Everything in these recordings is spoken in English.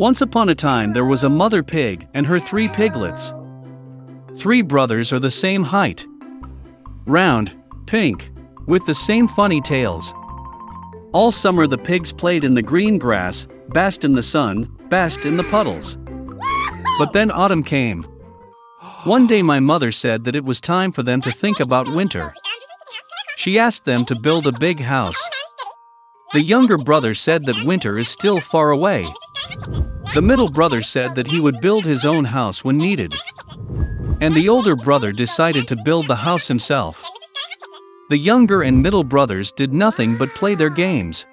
Once upon a time there was a mother pig and her 3 piglets. 3 brothers are the same height. Round, pink, with the same funny tails. All summer the pigs played in the green grass, basked in the sun, basked in the puddles. But then autumn came. One day my mother said that it was time for them to think about winter. She asked them to build a big house. The younger brother said that winter is still far away. The middle brother said that he would build his own house when needed. And the older brother decided to build the house himself. The younger and middle brothers did nothing but play their games.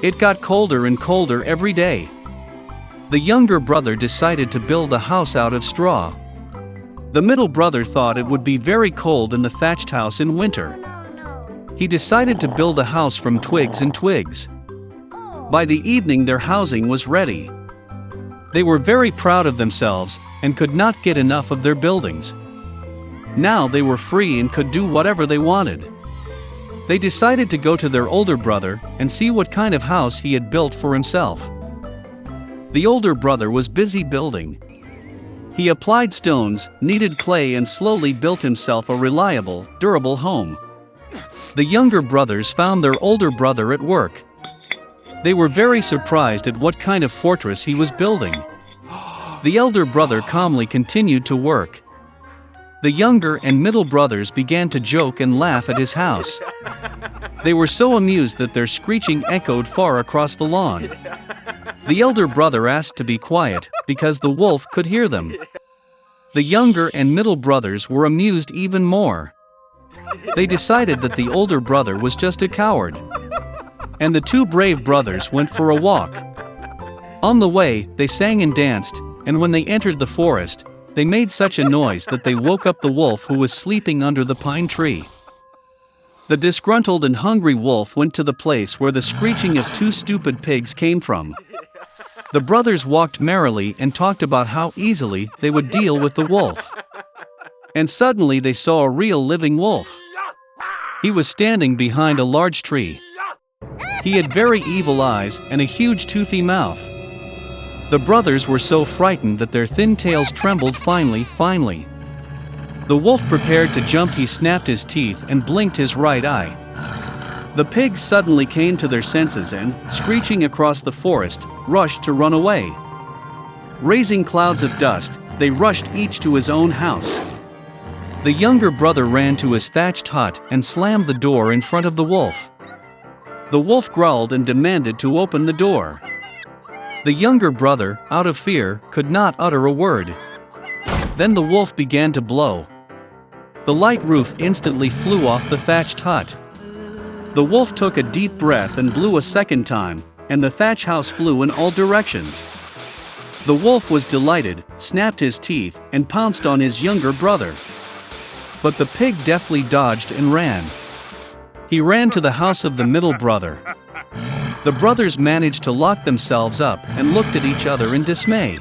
It got colder and colder every day. The younger brother decided to build a house out of straw. The middle brother thought it would be very cold in the thatched house in winter. He decided to build a house from twigs and twigs. By the evening their housing was ready. They were very proud of themselves and could not get enough of their buildings. Now they were free and could do whatever they wanted. They decided to go to their older brother and see what kind of house he had built for himself. The older brother was busy building. He applied stones, kneaded clay and slowly built himself a reliable, durable home. The younger brothers found their older brother at work. They were very surprised at what kind of fortress he was building. The elder brother calmly continued to work. The younger and middle brothers began to joke and laugh at his house. They were so amused that their screeching echoed far across the lawn. The elder brother asked to be quiet, because the wolf could hear them. The younger and middle brothers were amused even more. They decided that the older brother was just a coward. And the 2 brave brothers went for a walk. On the way, they sang and danced, and when they entered the forest, they made such a noise that they woke up the wolf who was sleeping under the pine tree. The disgruntled and hungry wolf went to the place where the screeching of 2 stupid pigs came from. The brothers walked merrily and talked about how easily they would deal with the wolf. And suddenly they saw a real living wolf. He was standing behind a large tree. He had very evil eyes and a huge toothy mouth. The brothers were so frightened that their thin tails trembled finely. The wolf prepared to jump. He snapped his teeth and blinked his right eye. The pigs suddenly came to their senses and, screeching across the forest, rushed to run away. Raising clouds of dust, they rushed each to his own house. The younger brother ran to his thatched hut and slammed the door in front of the wolf. The wolf growled and demanded to open the door. The younger brother, out of fear, could not utter a word. Then the wolf began to blow. The light roof instantly flew off the thatched hut. The wolf took a deep breath and blew a second time, and the thatch house flew in all directions. The wolf was delighted, snapped his teeth, and pounced on his younger brother. But the pig deftly dodged and ran. He ran to the house of the middle brother. The brothers managed to lock themselves up and looked at each other in dismay.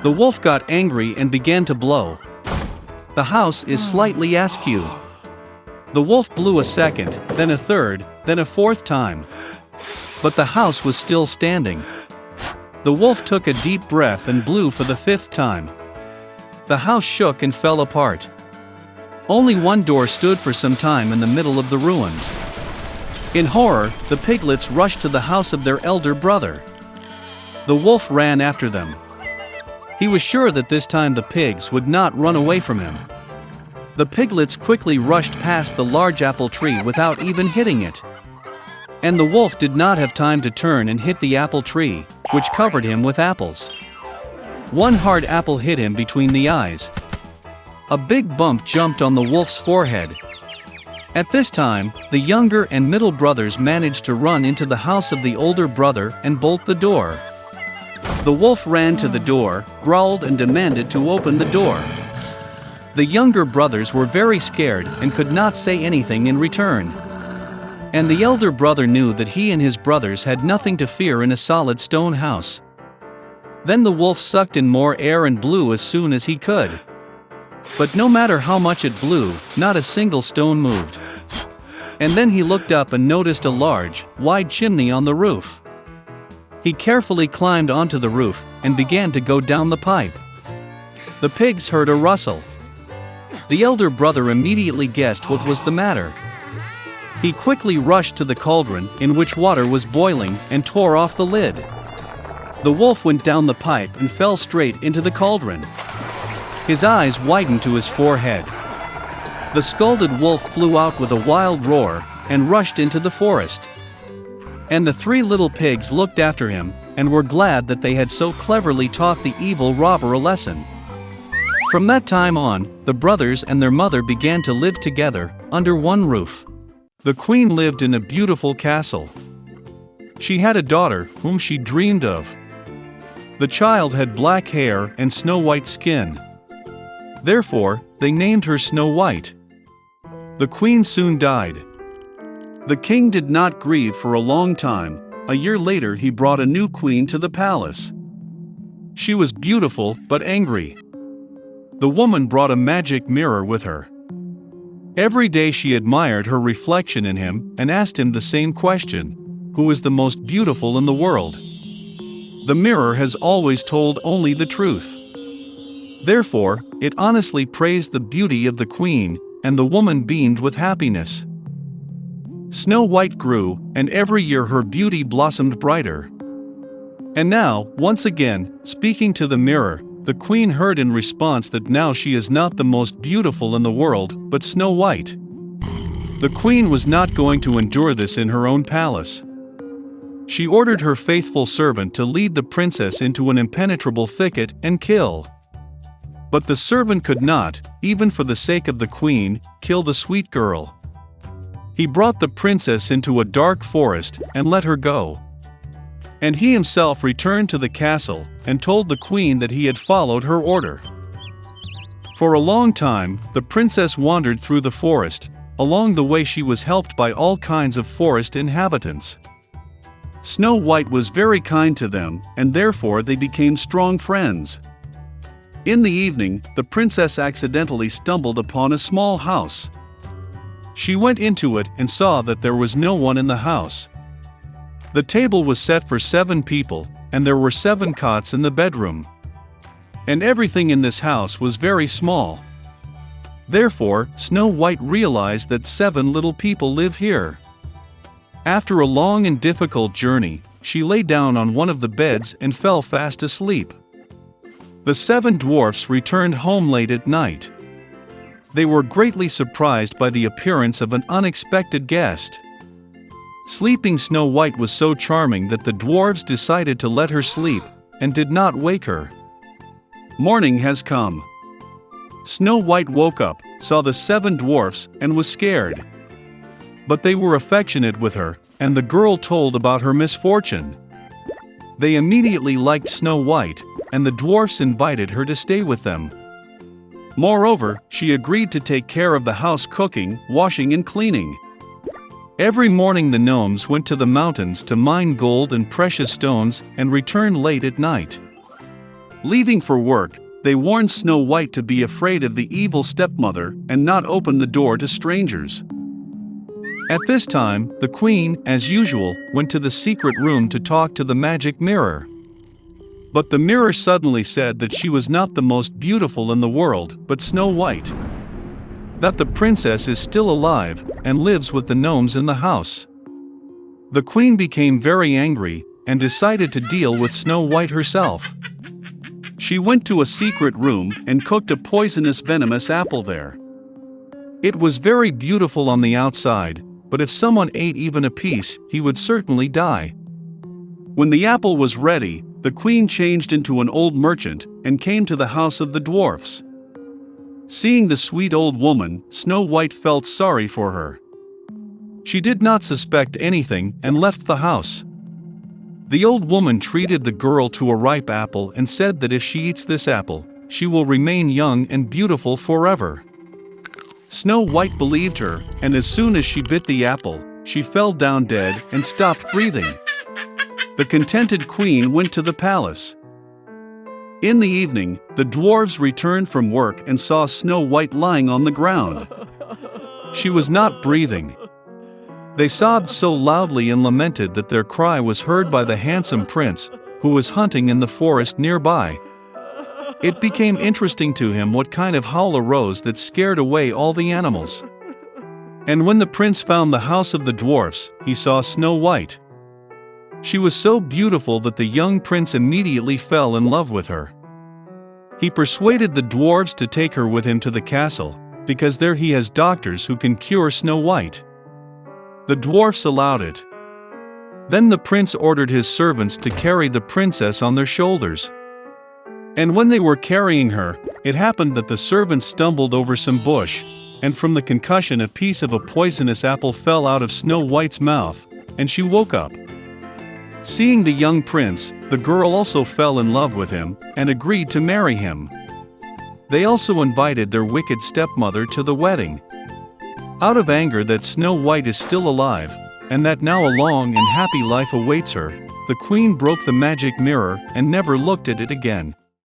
The wolf got angry and began to blow. The house is slightly askew. The wolf blew a second, then a third, then a fourth time. But the house was still standing. The wolf took a deep breath and blew for the 5th time. The house shook and fell apart. Only one door stood for some time in the middle of the ruins. In horror, the piglets rushed to the house of their elder brother. The wolf ran after them. He was sure that this time the pigs would not run away from him. The piglets quickly rushed past the large apple tree without even hitting it. And the wolf did not have time to turn and hit the apple tree, which covered him with apples. One hard apple hit him between the eyes. A big bump jumped on the wolf's forehead. At this time, the younger and middle brothers managed to run into the house of the older brother and bolt the door. The wolf ran to the door, growled and demanded to open the door. The younger brothers were very scared and could not say anything in return. And the elder brother knew that he and his brothers had nothing to fear in a solid stone house. Then the wolf sucked in more air and blew as soon as he could. But no matter how much it blew, not a single stone moved. And then he looked up and noticed a large, wide chimney on the roof. He carefully climbed onto the roof and began to go down the pipe. The pigs heard a rustle. The elder brother immediately guessed what was the matter. He quickly rushed to the cauldron in which water was boiling and tore off the lid. The wolf went down the pipe and fell straight into the cauldron. His eyes widened to his forehead. The scalded wolf flew out with a wild roar and rushed into the forest. And the three little pigs looked after him and were glad that they had so cleverly taught the evil robber a lesson. From that time on, the brothers and their mother began to live together under one roof. The queen lived in a beautiful castle. She had a daughter whom she dreamed of. The child had black hair and snow-white skin. Therefore, they named her Snow White. The queen soon died. The king did not grieve for a long time. A year later he brought a new queen to the palace. She was beautiful but angry. The woman brought a magic mirror with her. Every day she admired her reflection in him and asked him the same question: who is the most beautiful in the world? The mirror has always told only the truth. Therefore, it honestly praised the beauty of the queen, and the woman beamed with happiness. Snow White grew, and every year her beauty blossomed brighter. And now, once again, speaking to the mirror, the queen heard in response that now she is not the most beautiful in the world, but Snow White. The queen was not going to endure this in her own palace. She ordered her faithful servant to lead the princess into an impenetrable thicket and kill. But the servant could not, even for the sake of the queen, kill the sweet girl. He brought the princess into a dark forest and let her go. And he himself returned to the castle and told the queen that he had followed her order. For a long time, the princess wandered through the forest. Along the way she was helped by all kinds of forest inhabitants. Snow White was very kind to them, and therefore they became strong friends. In the evening, the princess accidentally stumbled upon a small house. She went into it and saw that there was no one in the house. The table was set for 7 people, and there were 7 cots in the bedroom. And everything in this house was very small. Therefore, Snow White realized that 7 little people live here. After a long and difficult journey, she lay down on one of the beds and fell fast asleep. The 7 dwarfs returned home late at night. They were greatly surprised by the appearance of an unexpected guest. Sleeping Snow White was so charming that the dwarves decided to let her sleep, and did not wake her. Morning has come. Snow White woke up, saw the 7 dwarfs, and was scared. But they were affectionate with her, and the girl told about her misfortune. They immediately liked Snow White, and the dwarfs invited her to stay with them. Moreover, she agreed to take care of the house, cooking, washing and cleaning. Every morning the gnomes went to the mountains to mine gold and precious stones and returned late at night. Leaving for work, they warned Snow White to be afraid of the evil stepmother and not open the door to strangers. At this time, the queen, as usual, went to the secret room to talk to the magic mirror. But the mirror suddenly said that she was not the most beautiful in the world, but Snow White. That the princess is still alive and lives with the gnomes in the house. The queen became very angry and decided to deal with Snow White herself. She went to a secret room and cooked a poisonous venomous apple there. It was very beautiful on the outside, but if someone ate even a piece, he would certainly die. When the apple was ready, the queen changed into an old merchant and came to the house of the dwarfs. Seeing the sweet old woman, Snow White felt sorry for her. She did not suspect anything and left the house. The old woman treated the girl to a ripe apple and said that if she eats this apple, she will remain young and beautiful forever. Snow White believed her, and as soon as she bit the apple, she fell down dead and stopped breathing. The contented queen went to the palace. In the evening, the dwarves returned from work and saw Snow White lying on the ground. She was not breathing. They sobbed so loudly and lamented that their cry was heard by the handsome prince, who was hunting in the forest nearby. It became interesting to him what kind of howl arose that scared away all the animals. And when the prince found the house of the dwarfs, he saw Snow White. She was so beautiful that the young prince immediately fell in love with her. He persuaded the dwarves to take her with him to the castle, because there he has doctors who can cure Snow White. The dwarfs allowed it. Then the prince ordered his servants to carry the princess on their shoulders. And when they were carrying her, it happened that the servants stumbled over some bush, and from the concussion a piece of a poisonous apple fell out of Snow White's mouth, and she woke up. Seeing the young prince, the girl also fell in love with him, and agreed to marry him. They also invited their wicked stepmother to the wedding. Out of anger that Snow White is still alive, and that now a long and happy life awaits her, the queen broke the magic mirror and never looked at it again.